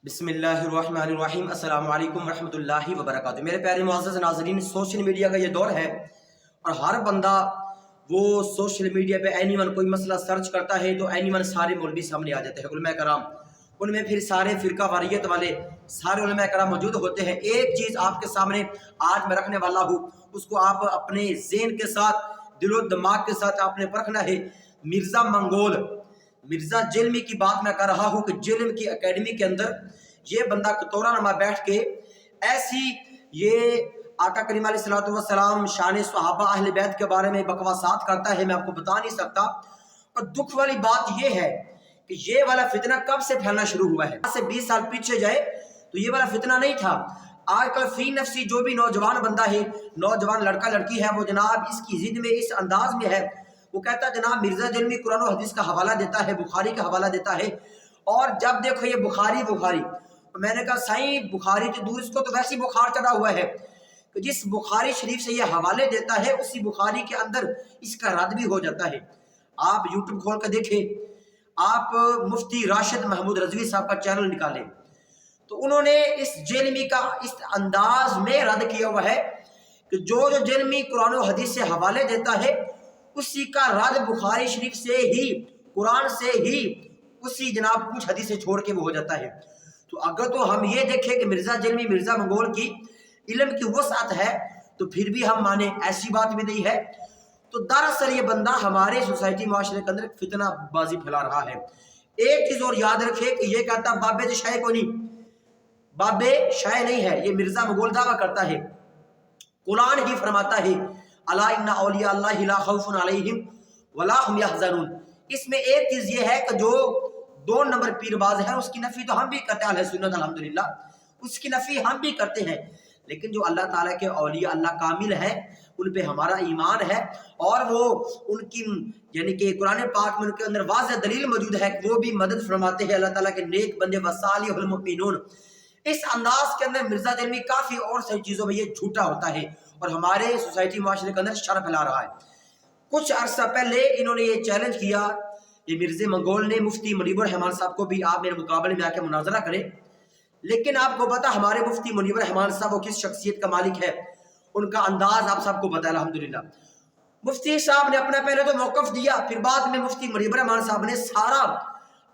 बिस्मिल्लाहिर्रहमानिर्रहीम अस्सलाम वालेकुम रहमतुल्लाहि व बरकातुहू। मेरे प्यारे मुअज़्ज़ज़ नाज़रीन, सोशल मीडिया का ये दौर है और हर बंदा वो सोशल मीडिया पे एनीवन कोई मसला सर्च करता है तो एनीवन सारे मौलवी सामने आ जाते हैं, उलमा कराम। उनमें फिर सारे फ़िरका वारियत वाले सारे उलमा कराम मौजूद होते हैं। एक चीज़ आपके सामने आज मैं रखने वाला हूँ, उसको आप अपने ज़हन के साथ, दिलो दिमाग के साथ आपने परखना है। मिर्ज़ा मंगोल, मिर्ज़ा जेलमी की बात मैं कर रहा हूँ कि जेलम की एकेडमी के अंदर ये बंदा कतौरा नमा बैठ के ऐसी ये आका करीम अलैहिस्सलातु वस्सलाम शान सहाबा अहले बैत के बारे में बकवासात करता है, मैं आपको बता नहीं सकता। और दुख वाली बात ये है कि ये वाला फितना कब से फैलना शुरू हुआ है। आज से 20 साल पीछे जाए तो ये वाला फितना नहीं था। आजकल फी नफसी जो भी नौजवान बंदा है, नौजवान लड़का लड़की है, वो जनाब इसकी जिद में इस अंदाज में है, वो कहता है जनाब मिर्ज़ा जेलमी कुरान और हदीस का हवाला देता है, बुखारी का हवाला देता है। और जब देखो ये बुखारी तो मैंने कहा साईं बुखारी तो दूर, इसको तो वैसे ही बुखार चढ़ा हुआ है कि जिस बुखारी शरीफ से ये हवाले देता है उसी बुखारी के अंदर इसका रद्द भी हो जाता है। आप यूट्यूब खोल कर देखें, आप मुफ्ती राशिद महमूद रजवी साहब का चैनल निकालें तो उन्होंने इस जेलमी का इस अंदाज में रद्द किया हुआ है कि जो जेलमी कुरान और हदीस से हवाले देता है उसी का रद्द बुखारी शरीफ से ही, कुरान से ही, उसी जनाब कुछ हदीसें छोड़ के वो हो जाता है। तो अगर तो हम ये देखें कि मिर्ज़ा जेलमी मिर्ज़ा मंगोल की इल्म की वसअत है तो फिर भी हम माने, ऐसी बात भी नहीं है। तो दरअसल ये बंदा हमारे सोसाइटी माशरे के अंदर फितना बाजी फैला रहा है। एक चीज़ और याद रखे कि ये कहता बाबे जो शाय को नहीं, बाबे शाय नहीं है, ये मिर्ज़ा मंगोल दावा करता है। कुरान ही फरमाता है अला इन्ना औलिया अल्लाहि ला खौफुन अलैहिम वला हुम यहज़नून। इसमें एक चीज़ ये है कि जो 2 नंबर पीरबाज है उसकी नफ़ी तो हम भी करते हैं, अहले सुन्नत अल्हम्दुलिल्लाह, उसकी नफ़ी हम भी करते हैं। लेकिन जो अल्लाह ताला के औलिया, अल्लाह कामिल है, उन पे हमारा ईमान है और वो उनकी यानी कि कुरान पाक में उनके अंदर वाज़ेह दलील मौजूद है, वो भी मदद फरमाते हैं अल्लाह ताला के नेक बंदे वसालिहुल मुमिनून। इस अंदाज के अंदर मिर्ज़ा जेलमी काफ़ी और सही चीज़ों में ये झूठा होता है और हमारे सोसाइटी माशरे के अंदर शर फैला रहा है। कुछ अर्सा पहले इन्होंने ये चैलेंज किया, ये मिर्ज़ा मंगोल ने, मुफ्ती मुनीबुर रहमान साहब को भी आप मेरे मुकाबले में आके मुनाजरा करें। लेकिन आपको पता हमारे मुफ्ती मुनीबुर रहमान साहब वो किस शख्सियत का मालिक है, उनका अंदाज आप सबको पता है अल्हम्दुलिल्लाह। मुफ्ती साहब ने अपना पहले तो मौक़िफ़ दिया, फिर बाद में मुफ्ती मुनीबुर रहमान साहब ने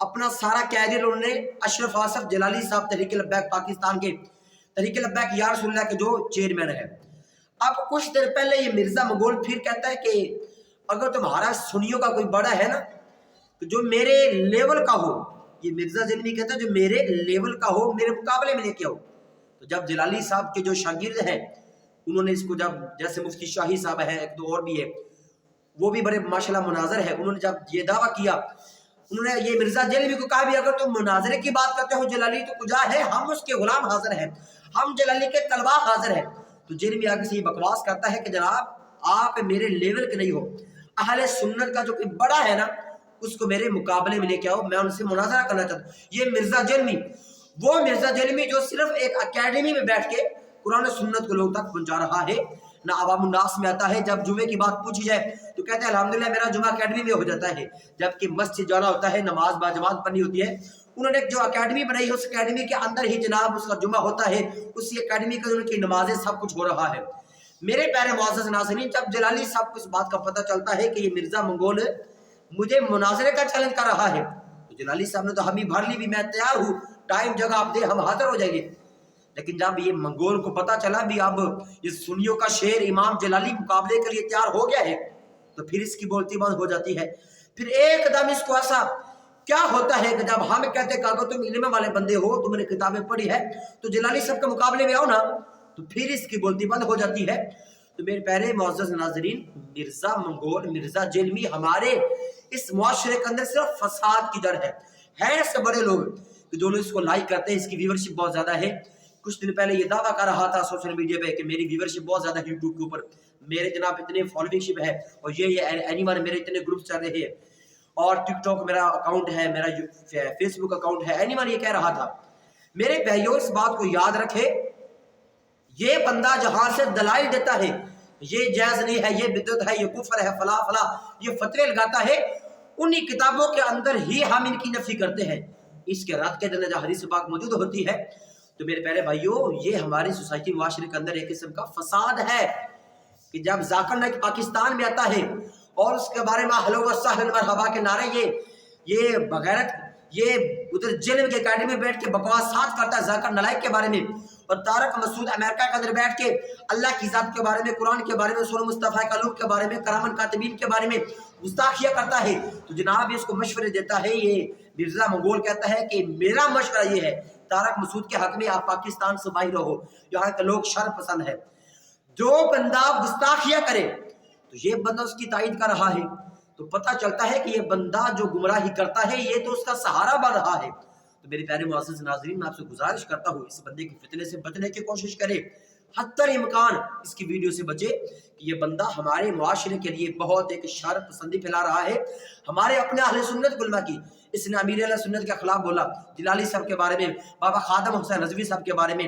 अपना सारा कैरियर उन्होंने अशरफ आसफ जलाली साहब तहरीक लब्बैक पाकिस्तान के तहरीक लब्बैक या रसूलुल्लाह के जो चेयरमैन है। अब कुछ देर पहले ये मिर्ज़ा मंगोल फिर कहता है कि अगर तुम्हारा सुन्नियों का कोई बड़ा है ना तो जो मेरे लेवल का हो, ये मिर्ज़ा जेलमी कहता है जो मेरे लेवल का हो मेरे मुकाबले में लेके आओ। तो जब जलाली साहब के जो शागिर्द हैं उन्होंने इसको, जब जैसे मुफ्ती शाही साहब है, एक दो और भी है, वो भी बड़े माशाल्लाह मुनाजर है, उन्होंने जब ये दावा किया, उन्होंने ये मिर्ज़ा जेलमी को कहा भी अगर तुम मुनाजरे की बात करते हो जलाली तो कुजा है, हम उसके गुलाम हाजिर हैं, हम जलाली के तलबा हाजिर हैं। तो जेलमी आगे से ये बकवास करता है कि जनाब आप मेरे लेवल के नहीं हो, अहले सुन्नत का जो कोई बड़ा है ना उसको मेरे मुकाबले में लेके आओ, मैं उनसे मुनाजरा करना चाहता हूँ। ये मिर्ज़ा जेलमी, वो मिर्ज़ा जेलमी जो सिर्फ एक अकेडमी में बैठ के कुरान और सुन्नत को लोगों तक पहुंचा रहा है, ना अवामुन्नास में आता है। जब जुमे की बात पूछी जाए तो कहते हैं अल्हम्दुलिल्लाह मेरा जुमा अकेडमी में हो जाता है, जबकि मस्जिद जाना होता है, नमाज बाजमात पढ़नी होती है। उन्होंने जो अकेडमी बनाई है उस अकेडमी के अंदर ही जनाब उसका जुमा होता है, उसी अकेडमी का उनकी नमाजें सब कुछ हो रहा है। मेरे प्यारे मुअज़्ज़ज़ नाज़रीन, जब जलाली साहब को इस बात का पता चलता है कि ये मिर्ज़ा मंगोल मुझे मुनाजरे का चैलेंज कर रहा है तो जलाली साहब ने तो हमी भर ली भी, मैं तैयार हूँ, टाइम जगह आप दे, हम हाजिर हो जाएंगे। लेकिन जब ये मंगोल को पता चला भी अब ये सुन्नियों का शेर इमाम जलाली मुकाबले के लिए तैयार हो गया है तो फिर इसकी बोलती बंद हो जाती है। फिर एकदम इसको ऐसा क्या होता है कि जब हम कहते हैं अगर तुम इल्म वाले बंदे हो, तुमने किताबें पढ़ी है तो जलाली साहब के मुकाबले में आओ ना, तो फिर इसकी बोलती बंद हो जाती है। तो मेरे प्यारे मुअज़्ज़ज़ नाज़रीन, मिर्ज़ा मंगोल, मिर्ज़ा जेलमी हमारे इस मुआशरे के अंदर सिर्फ फसाद की जड़ है ऐसे बड़े लोग जो लोग इसको लाइक करते हैं, इसकी व्यूवरशिप बहुत ज़्यादा है। कुछ दिन पहले ये दावा कर रहा था सोशल मीडिया पे कि मेरी व्यूवरशिप बहुत ज़्यादा है यूट्यूब के ऊपर, मेरे जनाब इतने फॉलोइंगशिप है और ये एनिमल मेरे इतने ग्रुप चल रहे हैं और टिकटॉक मेरा अकाउंट है, मेरा फेसबुक अकाउंट है, एनिमल ये कह रहा था। मेरे भाइयों इस बात को याद रखे, ये बंदा जहाँ से दलाइल देता है ये जायज़ नहीं है, ये बिदअत है, ये कुफ्र है, फला फला ये फतवे लगाता है, उन्हीं किताबों के अंदर ही हम इनकी नफी करते हैं। اس کے رد کے اندر جو حدیث پاک موجود ہوتی ہے، تو میرے پیارے بھائیوں یہ ہماری سوسائٹی معاشرے کے اندر ایک قسم کا فساد ہے کہ جب ذاکر نائک پاکستان میں آتا ہے اور اس کے بارے میں اہلا و سہلا مرحبا کے نعرے یہ بغیرت یہ ادھر جیل کے اکیڈمی میں بیٹھ کے بکواسات کرتا ہے ذاکر نائک کے بارے میں، اور طارق مسعود امریکہ کے اندر بیٹھ کے اللہ کی ذات کے بارے میں، قرآن کے بارے میں، رسول مصطفیٰ کے علوم کے بارے میں، کرامن کاتبین کے بارے میں گستاخیاں کرتا ہے، تو جناب اس کو مشورے دیتا ہے یہ مرزا منگول کہتا ہے کہ میرا مشورہ یہ ہے طارق مسعود کے حق میں آپ پاکستان سے باہر رہو، یہاں کے لوگ شر پسند ہے۔ جو بندہ گستاخیاں کرے تو یہ بندہ اس کی تائید کر رہا ہے، تو پتہ چلتا ہے کہ یہ بندہ جو گمراہی کرتا ہے یہ تو اس کا سہارا بن رہا ہے۔ تو میرے پیارے معزز ناظرین میں آپ سے گزارش کرتا ہوں اس بندے کی فتنے سے بچنے کی کوشش کرے، حتی امکان اس کی ویڈیو سے بچے کہ یہ بندہ ہمارے معاشرے کے لیے بہت ایک شر پسندی پھیلا رہا ہے، ہمارے اپنے اہل سنت علماء کی اس نے امیر اہل سنت کے خلاف بولا، جلالی صاحب کے بارے میں، بابا خادم حسین رضوی صاحب کے بارے میں،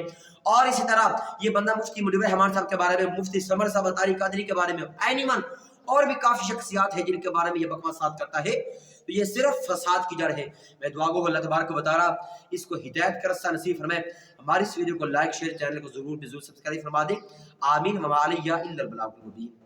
اور اسی طرح یہ بندہ مفتی مجیب الرحمان صاحب کے بارے میں، مفتی سمر صاحب اطاری قادری کے بارے میں، اینیمن اور بھی کافی شخصیات ہیں جن کے بارے میں یہ بکواسات کرتا ہے۔ تو یہ صرف فساد کی جڑ ہے۔ میں دعا گو اللہ تبارک و تعالیٰ اس کو ہدایت کا رستہ نصیب فرمائے۔ ہماری اس ویڈیو کو لائک شیئر، چینل کو ضرور سبسکرائب فرما دیں۔ آمین وما علیہ الا البلاغ المبین۔